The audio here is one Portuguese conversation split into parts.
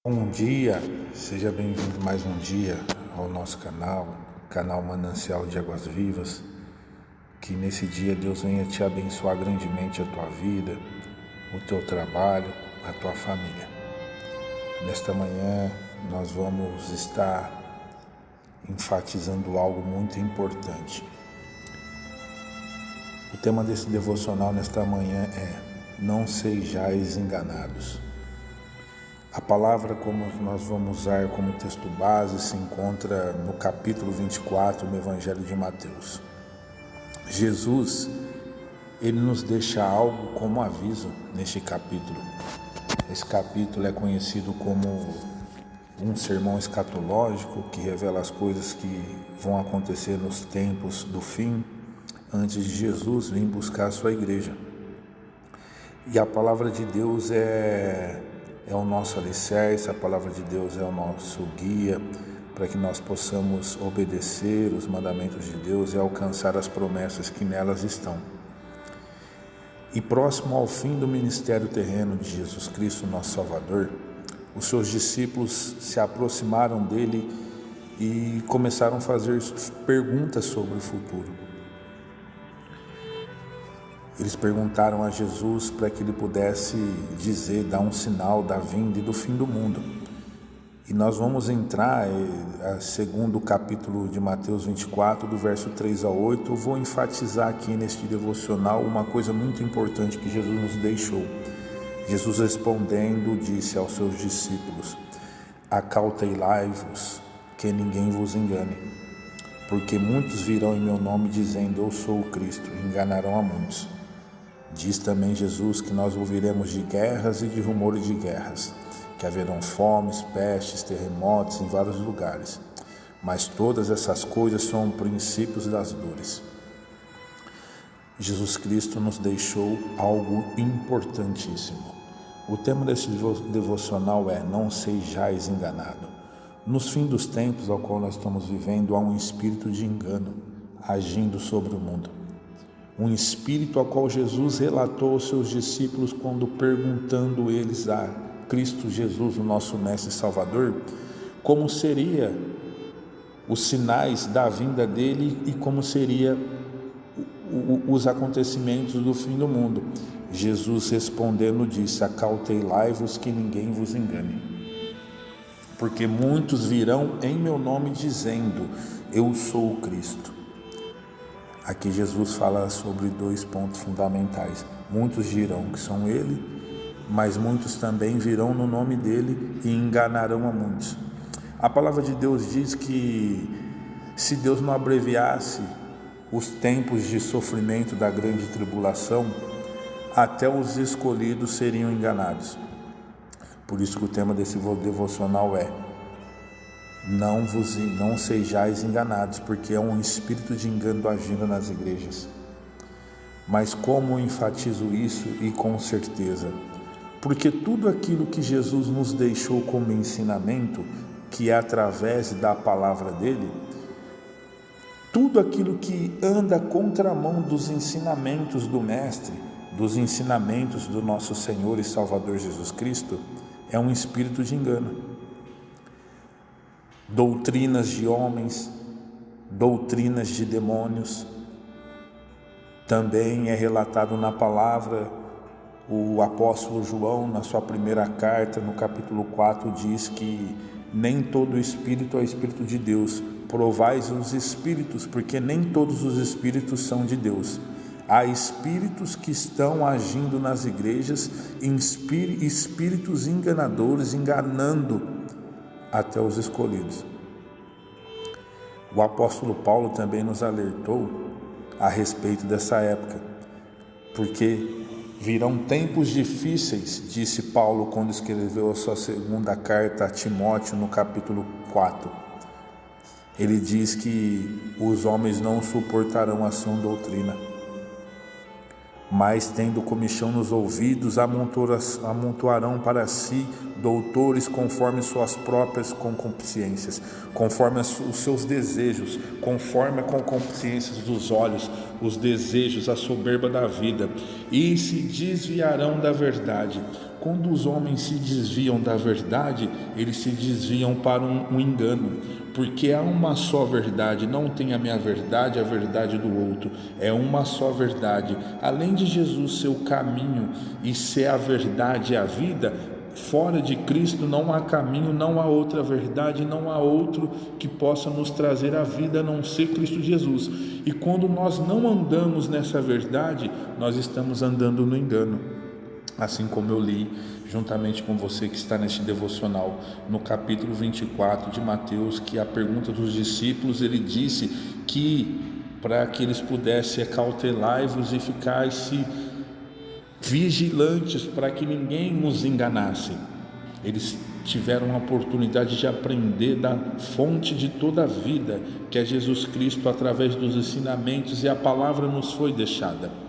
Bom dia, seja bem-vindo mais um dia ao nosso canal Manancial de Águas Vivas. Que nesse dia Deus venha te abençoar grandemente a tua vida, o teu trabalho, a tua família. Nesta manhã nós vamos estar enfatizando algo muito importante. O tema desse devocional nesta manhã é: não sejais enganados. A palavra, como nós vamos usar como texto base, se encontra no capítulo 24 do Evangelho de Mateus. Jesus, ele nos deixa algo como aviso neste capítulo. Esse capítulo é conhecido como um sermão escatológico, que revela as coisas que vão acontecer nos tempos do fim, antes de Jesus vir buscar a sua igreja. E a palavra de Deus é o nosso alicerce, a palavra de Deus é o nosso guia para que nós possamos obedecer os mandamentos de Deus e alcançar as promessas que nelas estão. E próximo ao fim do ministério terreno de Jesus Cristo, nosso Salvador, os seus discípulos se aproximaram dele e começaram a fazer perguntas sobre o futuro. Eles perguntaram a Jesus para que ele pudesse dar um sinal da vinda e do fim do mundo. E nós vamos entrar, segundo o capítulo de Mateus 24, do verso 3 a 8, eu vou enfatizar aqui neste devocional uma coisa muito importante que Jesus nos deixou. Jesus respondendo disse aos seus discípulos: acautelai-vos, que ninguém vos engane, porque muitos virão em meu nome dizendo eu sou o Cristo, e enganarão a muitos. Diz também Jesus que nós ouviremos de guerras e de rumores de guerras, que haverão fomes, pestes, terremotos em vários lugares. Mas todas essas coisas são princípios das dores. Jesus Cristo nos deixou algo importantíssimo. O tema desse devocional é: não sejais enganado. Nos fins dos tempos ao qual nós estamos vivendo, há um espírito de engano agindo sobre o mundo. Um espírito ao qual Jesus relatou aos seus discípulos quando perguntando eles a Cristo Jesus, o nosso Mestre e Salvador, como seria os sinais da vinda dele e como seria os acontecimentos do fim do mundo. Jesus respondendo disse: acautelai-vos que ninguém vos engane, porque muitos virão em meu nome dizendo eu sou o Cristo. Aqui Jesus fala sobre dois pontos fundamentais. Muitos dirão que são ele, mas muitos também virão no nome dele e enganarão a muitos. A palavra de Deus diz que se Deus não abreviasse os tempos de sofrimento da grande tribulação, até os escolhidos seriam enganados. Por isso que o tema desse devocional é: não sejais enganados, porque é um espírito de engano agindo nas igrejas. Mas como enfatizo isso? E com certeza, porque tudo aquilo que Jesus nos deixou como ensinamento, que é através da palavra dele, tudo aquilo que anda contramão dos ensinamentos do Mestre, dos ensinamentos do nosso Senhor e Salvador Jesus Cristo, é um espírito de engano. Doutrinas de homens, doutrinas de demônios. Também é relatado na palavra, o apóstolo João, na sua primeira carta, no capítulo 4, diz que nem todo espírito é espírito de Deus. Provais os espíritos, porque nem todos os espíritos são de Deus. Há espíritos que estão agindo nas igrejas, espíritos enganadores, enganando até os escolhidos. O apóstolo Paulo também nos alertou a respeito dessa época, porque virão tempos difíceis, disse Paulo quando escreveu a sua segunda carta a Timóteo, no capítulo 4. Ele diz que os homens não suportarão a sã doutrina, mas tendo comichão nos ouvidos, amontoarão para si doutores conforme suas próprias concupiscências, conforme os seus desejos, conforme a concupiscência dos olhos, os desejos, a soberba da vida, e se desviarão da verdade, Quando os homens se desviam da verdade, eles se desviam para um engano, porque há uma só verdade, não tem a minha verdade, a verdade do outro, é uma só verdade. Além de Jesus ser o caminho e ser a verdade e a vida, fora de Cristo não há caminho, não há outra verdade, não há outro que possa nos trazer a vida a não ser Cristo Jesus. E quando nós não andamos nessa verdade, nós estamos andando no engano. Assim como eu li juntamente com você que está neste devocional, no capítulo 24 de Mateus, que a pergunta dos discípulos, ele disse que para que eles pudessem acautelai-vos e ficar-se vigilantes para que ninguém nos enganasse. Eles tiveram a oportunidade de aprender da fonte de toda a vida, que é Jesus Cristo, através dos ensinamentos, e a palavra nos foi deixada.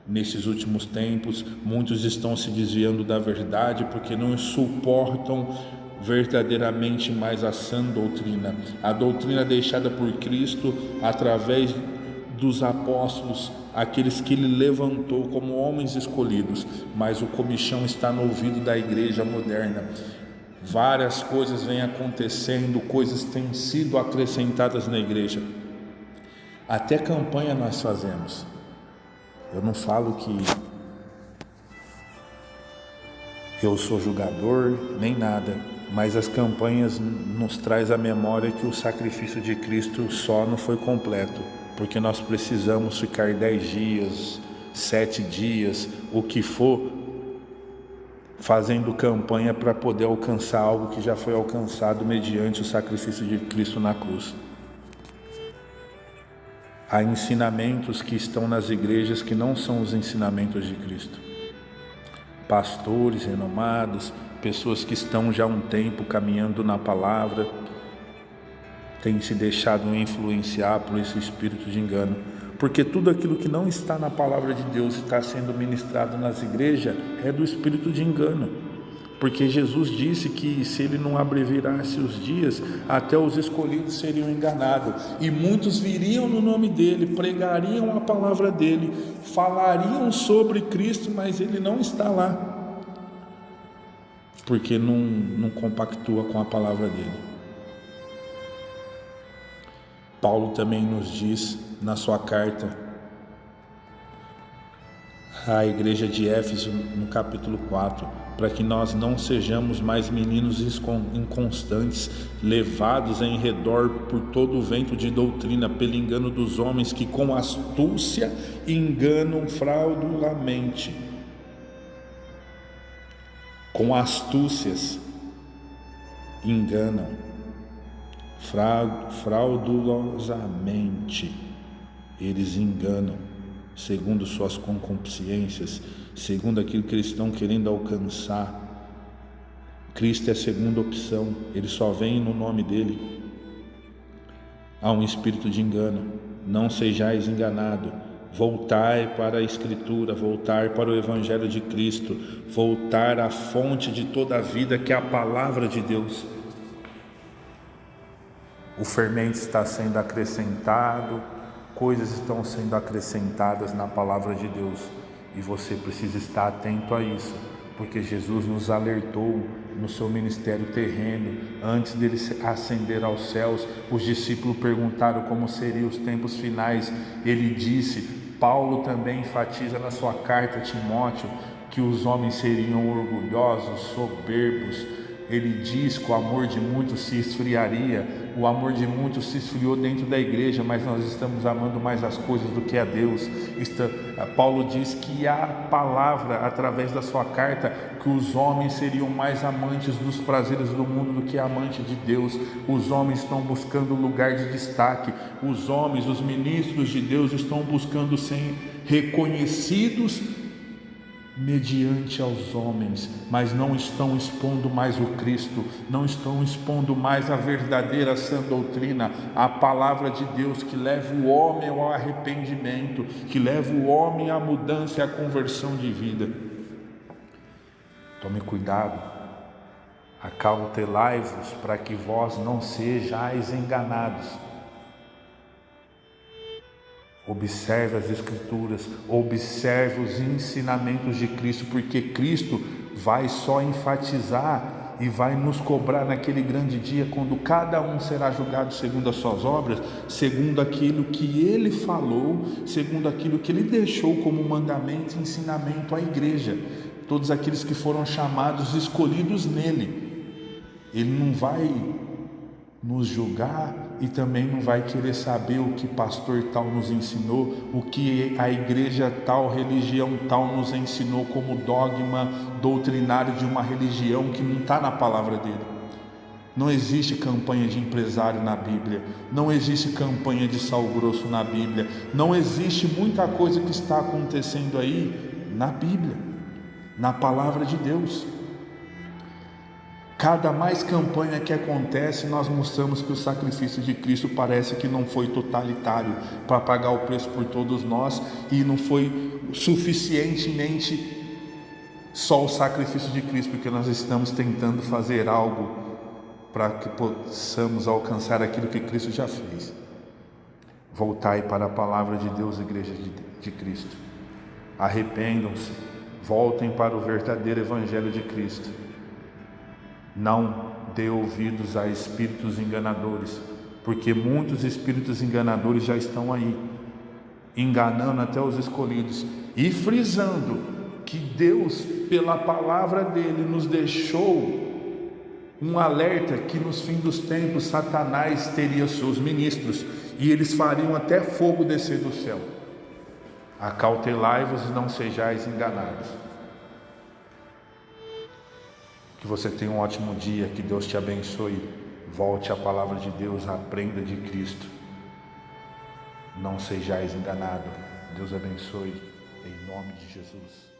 Nesses últimos tempos, muitos estão se desviando da verdade porque não suportam verdadeiramente mais a sã doutrina, a doutrina deixada por Cristo através dos apóstolos, aqueles que ele levantou como homens escolhidos. Mas o comichão está no ouvido da igreja moderna. Várias coisas vêm acontecendo, coisas têm sido acrescentadas na igreja. Até campanha nós fazemos. Eu não falo que eu sou julgador, nem nada, mas as campanhas nos traz a memória que o sacrifício de Cristo só não foi completo, porque nós precisamos ficar 10 dias, 7 dias, o que for, fazendo campanha para poder alcançar algo que já foi alcançado mediante o sacrifício de Cristo na cruz. Há ensinamentos que estão nas igrejas que não são os ensinamentos de Cristo. Pastores renomados, pessoas que estão já há um tempo caminhando na palavra, têm se deixado influenciar por esse espírito de engano. Porque tudo aquilo que não está na palavra de Deus e está sendo ministrado nas igrejas é do espírito de engano. Porque Jesus disse que se ele não abreviasse os dias, até os escolhidos seriam enganados. E muitos viriam no nome dele, pregariam a palavra dele, falariam sobre Cristo, mas ele não está lá. Porque não compactua com a palavra dele. Paulo também nos diz na sua carta à igreja de Éfeso, no capítulo 4, para que nós não sejamos mais meninos inconstantes, levados em redor por todo o vento de doutrina, pelo engano dos homens que com astúcia enganam fraudulamente. Com astúcias enganam fraudulosamente. Eles enganam segundo suas concupiscências, segundo aquilo que eles estão querendo alcançar. Cristo é a segunda opção, ele só vem no nome dele. Há um espírito de engano. Não sejais enganado. Voltai para a Escritura, voltar para o Evangelho de Cristo, voltar à fonte de toda a vida, que é a palavra de Deus. O fermento está sendo acrescentado, coisas estão sendo acrescentadas na palavra de Deus, e você precisa estar atento a isso, porque Jesus nos alertou no seu ministério terreno. Antes dele ascender aos céus, os discípulos perguntaram como seriam os tempos finais. Ele disse, Paulo também enfatiza na sua carta a Timóteo, que os homens seriam orgulhosos, soberbos. Ele diz que o amor de muitos se esfriaria. O amor de muitos se esfriou dentro da igreja, mas nós estamos amando mais as coisas do que a Deus. Paulo diz que a palavra, através da sua carta, que os homens seriam mais amantes dos prazeres do mundo do que amantes de Deus. Os homens estão buscando lugar de destaque. Os homens, os ministros de Deus, estão buscando ser reconhecidos mediante aos homens, mas não estão expondo mais o Cristo, não estão expondo mais a verdadeira sã doutrina, a palavra de Deus que leva o homem ao arrependimento, que leva o homem à mudança e à conversão de vida. Tome cuidado, acautelai-vos para que vós não sejais enganados. Observe as Escrituras, observe os ensinamentos de Cristo, porque Cristo vai só enfatizar e vai nos cobrar naquele grande dia, quando cada um será julgado segundo as suas obras, segundo aquilo que ele falou, segundo aquilo que ele deixou como mandamento e ensinamento à igreja. Todos aqueles que foram chamados, escolhidos nele. Ele não vai nos julgar e também não vai querer saber o que pastor tal nos ensinou, o que a igreja tal, religião tal nos ensinou como dogma doutrinário de uma religião que não está na palavra dele. Não existe campanha de empresário na Bíblia, não existe campanha de sal grosso na Bíblia, não existe muita coisa que está acontecendo aí na Bíblia, na palavra de Deus. Cada mais campanha que acontece, nós mostramos que o sacrifício de Cristo parece que não foi totalitário para pagar o preço por todos nós, e não foi suficientemente só o sacrifício de Cristo, porque nós estamos tentando fazer algo para que possamos alcançar aquilo que Cristo já fez. Voltai para a palavra de Deus, igreja de Cristo. Arrependam-se, voltem para o verdadeiro evangelho de Cristo. Não dê ouvidos a espíritos enganadores, porque muitos espíritos enganadores já estão aí, enganando até os escolhidos, e frisando que Deus, pela palavra dele, nos deixou um alerta que nos fins dos tempos Satanás teria seus ministros, e eles fariam até fogo descer do céu. Acautelai-vos e não sejais enganados. Que você tenha um ótimo dia, que Deus te abençoe. Volte à palavra de Deus, aprenda de Cristo. Não sejais enganado. Deus abençoe, em nome de Jesus.